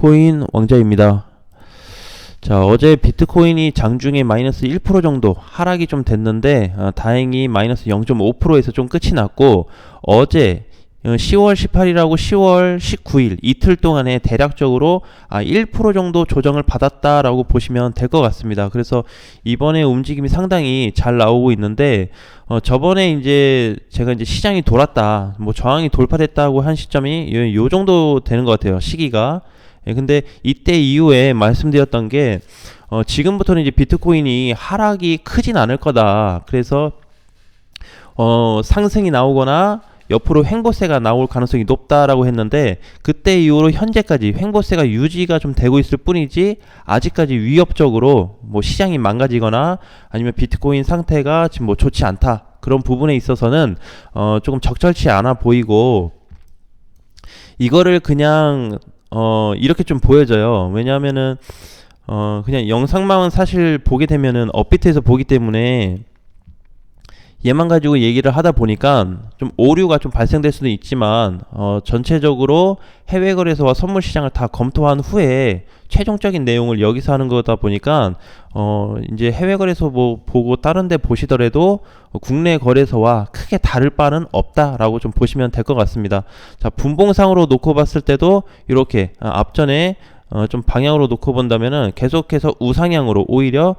비트코인 왕자입니다. 자, 어제 비트코인이 장중에 마이너스 1% 정도 하락이 좀 됐는데 다행히 마이너스 0.5%에서 좀 끝이 났고, 어제 10월 18일하고 10월 19일 이틀 동안에 대략적으로 1% 정도 조정을 받았다라고 보시면 될 것 같습니다. 그래서 이번에 움직임이 상당히 잘 나오고 있는데, 저번에 이제 제가 이제 시장이 돌았다, 뭐 저항이 돌파됐다고 한 시점이 요 정도 되는 것 같아요, 시기가. 근데 이때 이후에 말씀드렸던 게 지금부터는 이제 비트코인이 하락이 크진 않을 거다. 그래서 상승이 나오거나 옆으로 횡보세가 나올 가능성이 높다라고 했는데, 그때 이후로 현재까지 횡보세가 유지가 좀 되고 있을 뿐이지 아직까지 위협적으로 뭐 시장이 망가지거나 아니면 비트코인 상태가 지금 뭐 좋지 않다, 그런 부분에 있어서는 조금 적절치 않아 보이고, 이거를 그냥 이렇게 좀 보여져요. 왜냐하면은 그냥 영상만 사실 보게 되면은 업비트에서 보기 때문에 얘만 가지고 얘기를 하다 보니까 좀 오류가 좀 발생될 수도 있지만, 전체적으로 해외 거래소와 선물 시장을 다 검토한 후에 최종적인 내용을 여기서 하는 거다 보니까 이제 해외 거래소 뭐 보고 다른 데 보시더라도 국내 거래소와 크게 다를 바는 없다라고 좀 보시면 될 것 같습니다. 자, 분봉상으로 놓고 봤을 때도 이렇게 앞전에 좀 방향으로 놓고 본다면은 계속해서 우상향으로 오히려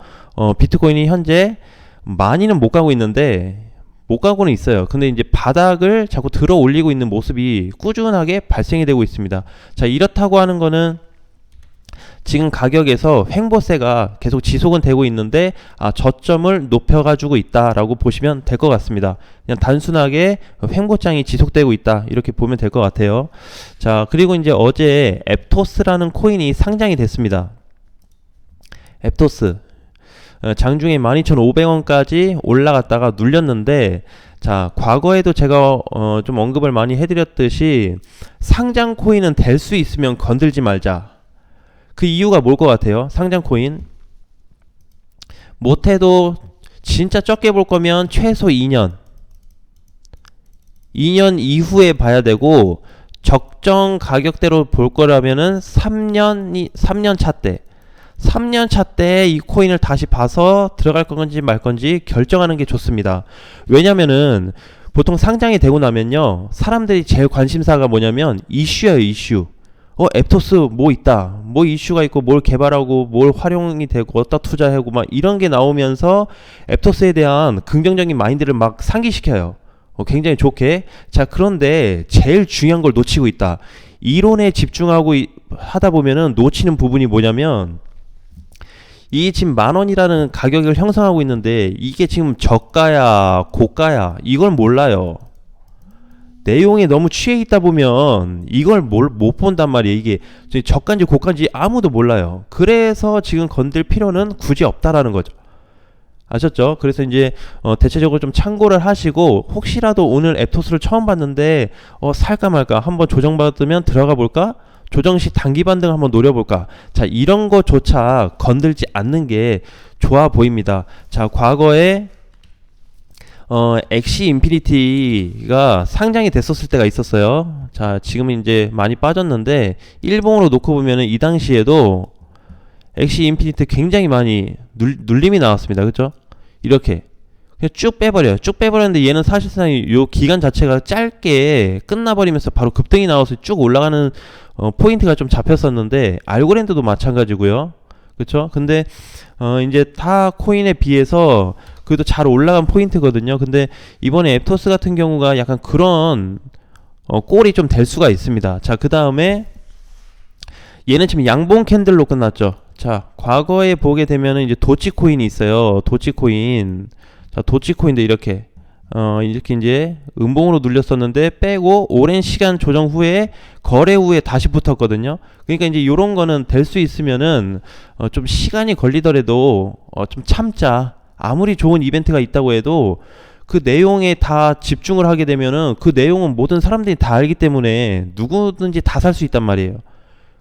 비트코인이 현재 많이는 못 가고 있는데, 못 가고는 있어요. 근데 이제 바닥을 자꾸 들어 올리고 있는 모습이 꾸준하게 발생이 되고 있습니다. 자, 이렇다고 하는 거는 지금 가격에서 횡보세가 계속 지속은 되고 있는데 저점을 높여가지고 있다라고 보시면 될 것 같습니다. 그냥 단순하게 횡보장이 지속되고 있다, 이렇게 보면 될 것 같아요. 자, 그리고 이제 어제 앱토스라는 코인이 상장이 됐습니다. 앱토스 장중에 12,500원까지 올라갔다가 눌렸는데, 자, 과거에도 제가 좀 언급을 많이 해드렸듯이 상장 코인은 될 수 있으면 건들지 말자. 그 이유가 뭘 것 같아요? 상장 코인 못해도 진짜 적게 볼 거면 최소 2년 이후에 봐야 되고, 적정 가격대로 볼 거라면은 3년 차 때 3년 차 때 이 코인을 다시 봐서 들어갈 건지 말 건지 결정하는 게 좋습니다. 왜냐면은 보통 상장이 되고 나면요, 사람들이 제일 관심사가 뭐냐면 이슈예요, 이슈. 앱토스 뭐 있다, 뭐 이슈가 있고 뭘 개발하고 뭘 활용이 되고 어디다 투자하고 막 이런 게 나오면서 앱토스에 대한 긍정적인 마인드를 막 상기시켜요. 굉장히 좋게. 자, 그런데 제일 중요한 걸 놓치고 있다. 이론에 집중하고 하다 보면은 놓치는 부분이 뭐냐면, 이 지금 10,000원이라는 가격을 형성하고 있는데 이게 지금 저가야 고가야 이걸 몰라요. 내용에 너무 취해 있다 보면 이걸 못 본단 말이에요. 이게 저가인지 고가인지 아무도 몰라요. 그래서 지금 건들 필요는 굳이 없다라는 거죠. 아셨죠? 그래서 이제 대체적으로 좀 참고를 하시고, 혹시라도 오늘 앱토스를 처음 봤는데 살까 말까, 한번 조정받으면 들어가 볼까? 조정시 단기 반등 한번 노려볼까? 자, 이런 거조차 건들지 않는 게 좋아 보입니다. 자, 과거에 엑시 인피니티가 상장이 됐었을 때가 있었어요. 자, 지금은 이제 많이 빠졌는데 일봉으로 놓고 보면은 이 당시에도 엑시 인피니티 굉장히 많이 눌림이 나왔습니다. 그렇죠? 이렇게 그냥 쭉 빼버려요. 쭉 빼버렸는데 얘는 사실상 요 기간 자체가 짧게 끝나버리면서 바로 급등이 나와서 쭉 올라가는 포인트가 좀 잡혔었는데, 알고랜드도 마찬가지고요. 그쵸? 근데 이제 타 코인에 비해서 그래도 잘 올라간 포인트거든요. 근데 이번에 앱토스 같은 경우가 약간 그런 꼴이 좀 될 수가 있습니다. 자, 그 다음에 얘는 지금 양봉 캔들로 끝났죠. 자, 과거에 보게 되면은 이제 도치코인이 있어요. 도치코인. 자, 도치코인도 이렇게 이제 음봉으로 눌렸었는데 빼고 오랜 시간 조정 후에 거래 후에 다시 붙었거든요. 그러니까 이제 요런 거는 될 수 있으면은 좀 시간이 걸리더라도 좀 참자. 아무리 좋은 이벤트가 있다고 해도 그 내용에 다 집중을 하게 되면은 그 내용은 모든 사람들이 다 알기 때문에 누구든지 다 살 수 있단 말이에요.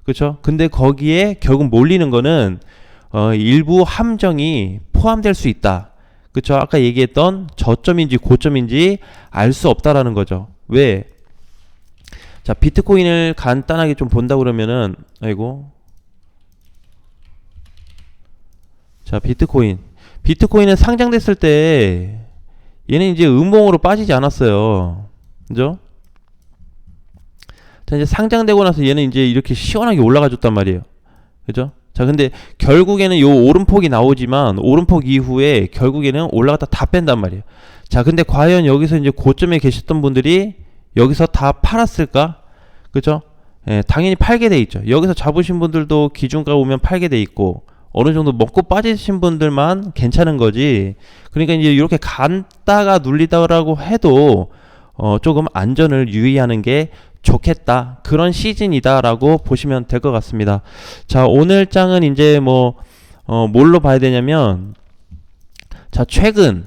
그렇죠? 근데 거기에 결국 몰리는 거는 일부 함정이 포함될 수 있다. 그쵸? 아까 얘기했던 저점인지 고점인지 알 수 없다라는 거죠. 왜? 자, 비트코인을 간단하게 좀 본다 그러면은, 아이고. 자, 비트코인은 상장됐을 때 얘는 이제 음봉으로 빠지지 않았어요. 그죠? 자, 이제 상장되고 나서 얘는 이제 이렇게 시원하게 올라가 줬단 말이에요. 그죠? 자, 근데 결국에는 요 오름폭이 나오지만 오름폭 이후에 결국에는 올라갔다 다 뺀단 말이에요. 자, 근데 과연 여기서 이제 고점에 계셨던 분들이 여기서 다 팔았을까? 그죠? 예, 당연히 팔게 돼 있죠. 여기서 잡으신 분들도 기준가 오면 팔게 돼 있고, 어느 정도 먹고 빠지신 분들만 괜찮은 거지. 그러니까 이제 이렇게 갔다가 눌리다라고 해도 조금 안전을 유의하는 게 좋겠다. 그런 시즌이다라고 보시면 될 것 같습니다. 자, 오늘 장은 이제 뭘로 봐야 되냐면, 자, 최근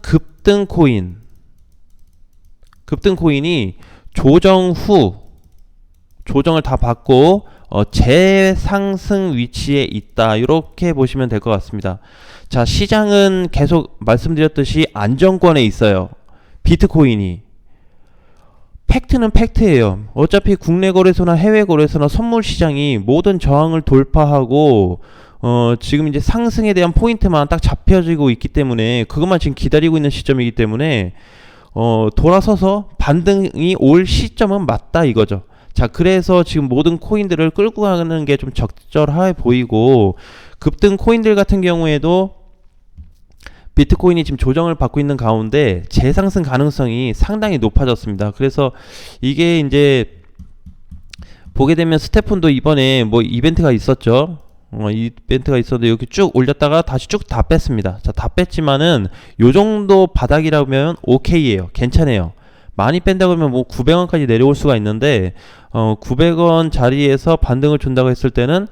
급등 코인이 조정 후 조정을 다 받고 재상승 위치에 있다. 이렇게 보시면 될 것 같습니다. 자, 시장은 계속 말씀드렸듯이 안정권에 있어요. 비트코인이. 팩트는 팩트예요. 어차피 국내 거래소나 해외 거래소나 선물 시장이 모든 저항을 돌파하고 지금 이제 상승에 대한 포인트만 딱 잡혀지고 있기 때문에, 그것만 지금 기다리고 있는 시점이기 때문에 돌아서서 반등이 올 시점은 맞다 이거죠. 자, 그래서 지금 모든 코인들을 끌고 가는 게 좀 적절해 보이고, 급등 코인들 같은 경우에도 비트코인이 지금 조정을 받고 있는 가운데 재상승 가능성이 상당히 높아졌습니다. 그래서 이게 이제 보게 되면 스테픈도 이번에 이벤트가 있었죠. 이벤트가 있었는데 여기 쭉 올렸다가 다시 쭉 다 뺐습니다. 자, 다 뺐지만은 요 정도 바닥이라면 오케이예요. 괜찮아요. 많이 뺀다 그러면 900원까지 내려올 수가 있는데 900원 자리에서 반등을 준다고 했을 때는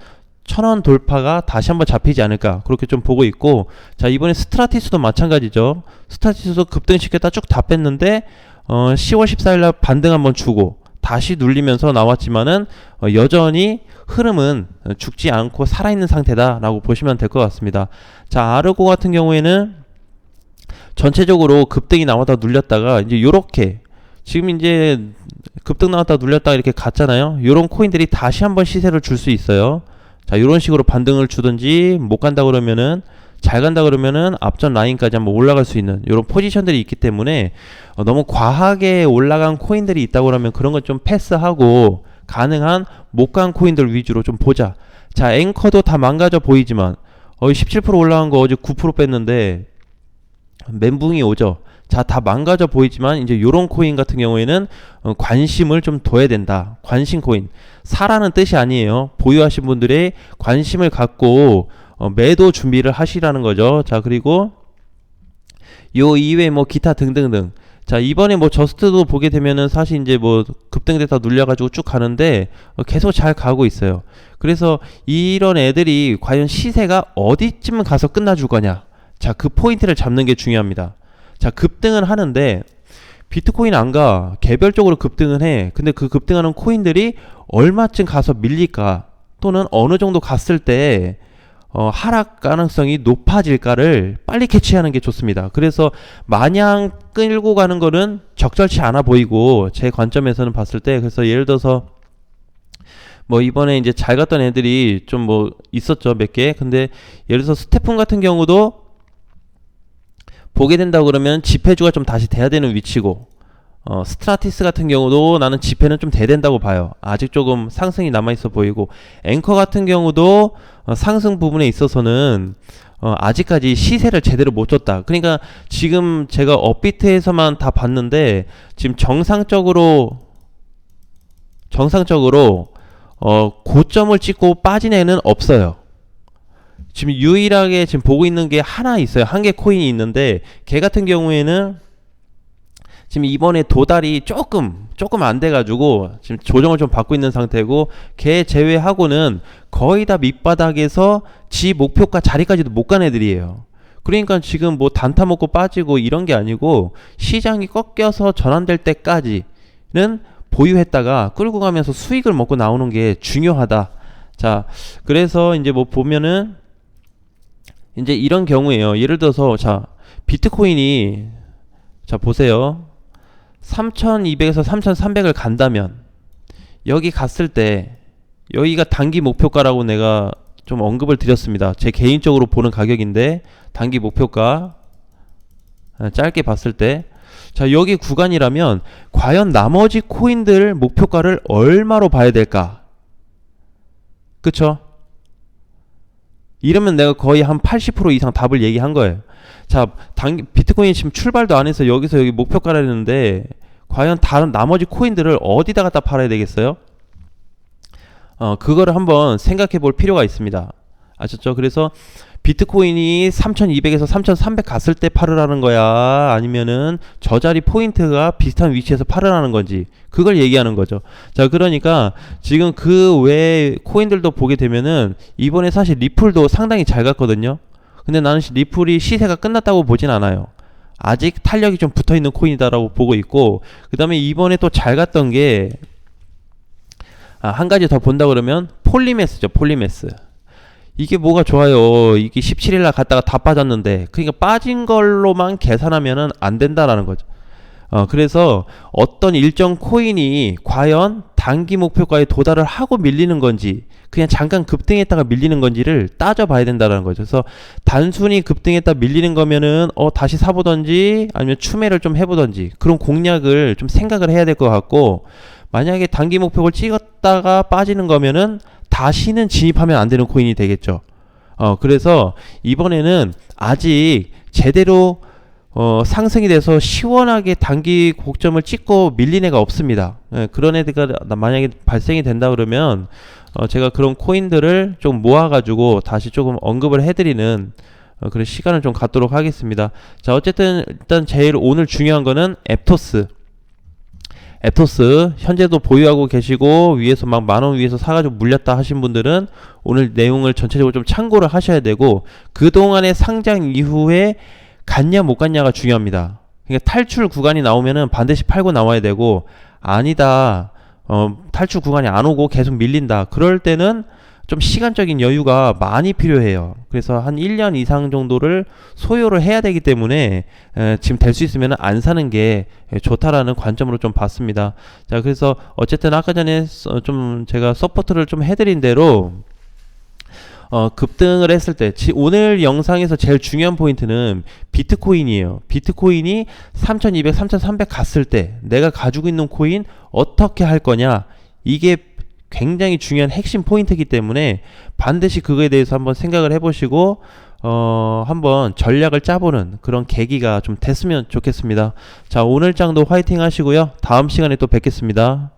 1000원 돌파가 다시 한번 잡히지 않을까, 그렇게 좀 보고 있고, 자, 이번에 스트라티스도 마찬가지죠. 스트라티스도 급등시켰다 쭉 다 뺐는데 10월 14일날 반등 한번 주고 다시 눌리면서 나왔지만은 여전히 흐름은 죽지 않고 살아있는 상태다라고 보시면 될 것 같습니다. 자, 아르고 같은 경우에는 전체적으로 급등이 나왔다 눌렸다가 이제 요렇게 지금 이제 급등 나왔다 눌렸다가 이렇게 갔잖아요. 요런 코인들이 다시 한번 시세를 줄 수 있어요. 자, 요런 식으로 반등을 주든지, 못 간다 그러면은, 잘 간다 그러면은 앞전 라인까지 한번 올라갈 수 있는 요런 포지션들이 있기 때문에 너무 과하게 올라간 코인들이 있다고 그러면 그런 건 좀 패스하고 가능한 못 간 코인들 위주로 좀 보자. 자, 앵커도 다 망가져 보이지만 17% 올라간 거 어제 9% 뺐는데 멘붕이 오죠. 자, 다 망가져 보이지만 이제 요런 코인 같은 경우에는 관심을 좀 둬야 된다. 관심 코인. 사라는 뜻이 아니에요. 보유하신 분들의 관심을 갖고 매도 준비를 하시라는 거죠. 자, 그리고 요 이외에 기타 등등등. 자, 이번에 저스트도 보게 되면은 사실 이제 급등돼서 눌려가지고 쭉 가는데 계속 잘 가고 있어요. 그래서 이런 애들이 과연 시세가 어디쯤 가서 끝나줄 거냐. 자, 그 포인트를 잡는 게 중요합니다. 자, 급등은 하는데 비트코인 안 가. 개별적으로 급등은 해. 근데 그 급등하는 코인들이 얼마쯤 가서 밀릴까, 또는 어느 정도 갔을 때 하락 가능성이 높아질까를 빨리 캐치하는 게 좋습니다. 그래서 마냥 끌고 가는 거는 적절치 않아 보이고, 제 관점에서는 봤을 때. 그래서 예를 들어서 이번에 이제 잘 갔던 애들이 좀 있었죠, 몇 개. 근데 예를 들어서 스테픈 같은 경우도 보게 된다고 그러면 지폐주가 좀 다시 돼야 되는 위치고, 스트라티스 같은 경우도 나는 지폐는 좀 돼야 된다고 봐요. 아직 조금 상승이 남아있어 보이고, 앵커 같은 경우도 상승 부분에 있어서는 아직까지 시세를 제대로 못 줬다. 그러니까 지금 제가 업비트에서만 다 봤는데 지금 정상적으로 고점을 찍고 빠진 애는 없어요. 지금 유일하게 지금 보고 있는 게 하나 있어요. 한 개 코인이 있는데, 걔 같은 경우에는 지금 이번에 도달이 조금 안 돼가지고 지금 조정을 좀 받고 있는 상태고, 걔 제외하고는 거의 다 밑바닥에서 지 목표가 자리까지도 못 간 애들이에요. 그러니까 지금 단타 먹고 빠지고 이런 게 아니고, 시장이 꺾여서 전환될 때까지는 보유했다가 끌고 가면서 수익을 먹고 나오는 게 중요하다. 자, 그래서 이제 보면은 이제 이런 경우에요. 예를 들어서 자, 비트코인이, 자, 보세요. 3200에서 3300을 간다면 여기 갔을 때 여기가 단기 목표가라고 내가 좀 언급을 드렸습니다. 제 개인적으로 보는 가격인데 단기 목표가 짧게 봤을 때 자, 여기 구간이라면 과연 나머지 코인들 목표가를 얼마로 봐야 될까? 그쵸? 이러면 내가 거의 한 80% 이상 답을 얘기한 거예요. 자, 비트코인이 지금 출발도 안 해서 여기서 여기 목표가를 했는데 과연 다른 나머지 코인들을 어디다 갖다 팔아야 되겠어요? 그거를 한번 생각해 볼 필요가 있습니다. 아셨죠? 그래서 비트코인이 3200에서 3300 갔을 때 팔으라는 거야? 아니면은 저 자리 포인트가 비슷한 위치에서 팔으라는 건지 그걸 얘기하는 거죠. 자, 그러니까 지금 그 외에 코인들도 보게 되면은 이번에 사실 리플도 상당히 잘 갔거든요. 근데 나는 리플이 시세가 끝났다고 보진 않아요. 아직 탄력이 좀 붙어있는 코인이다라고 보고 있고, 그 다음에 이번에 또 잘 갔던 게 한 가지 더 본다 그러면 폴리메스죠. 폴리메스. 이게 뭐가 좋아요. 이게 17일날 갔다가 다 빠졌는데, 그러니까 빠진 걸로만 계산하면은 안 된다라는 거죠. 그래서 어떤 일정 코인이 과연 단기 목표가에 도달을 하고 밀리는 건지, 그냥 잠깐 급등했다가 밀리는 건지를 따져봐야 된다는 거죠. 그래서 단순히 급등했다 밀리는 거면은 다시 사보던지 아니면 추매를 좀 해보던지 그런 공략을 좀 생각을 해야 될 것 같고, 만약에 단기 목표를 찍었다가 빠지는 거면은 다시는 진입하면 안 되는 코인이 되겠죠. 그래서 이번에는 아직 제대로 상승이 돼서 시원하게 단기 고점을 찍고 밀린 애가 없습니다. 그런 애가 만약에 발생이 된다 그러면 제가 그런 코인들을 좀 모아가지고 다시 조금 언급을 해드리는 그런 시간을 좀 갖도록 하겠습니다. 자, 어쨌든 일단 제일 오늘 중요한 거는 앱토스 현재도 보유하고 계시고 위에서 막 만원 위에서 사가지고 물렸다 하신 분들은 오늘 내용을 전체적으로 좀 참고를 하셔야 되고, 그동안의 상장 이후에 갔냐 못 갔냐가 중요합니다. 그러니까 탈출 구간이 나오면은 반드시 팔고 나와야 되고, 아니다 탈출 구간이 안 오고 계속 밀린다, 그럴 때는 좀 시간적인 여유가 많이 필요해요. 그래서 한 1년 이상 정도를 소요를 해야 되기 때문에 지금 될 수 있으면 안 사는 게 좋다라는 관점으로 좀 봤습니다. 자, 그래서 어쨌든 아까 전에 좀 제가 서포트를 좀 해드린 대로 급등을 했을 때 오늘 영상에서 제일 중요한 포인트는 비트코인이에요. 비트코인이 3200, 3300 갔을 때 내가 가지고 있는 코인 어떻게 할 거냐, 이게 굉장히 중요한 핵심 포인트이기 때문에 반드시 그거에 대해서 한번 생각을 해보시고 한번 전략을 짜보는 그런 계기가 좀 됐으면 좋겠습니다. 자, 오늘 장도 화이팅 하시고요. 다음 시간에 또 뵙겠습니다.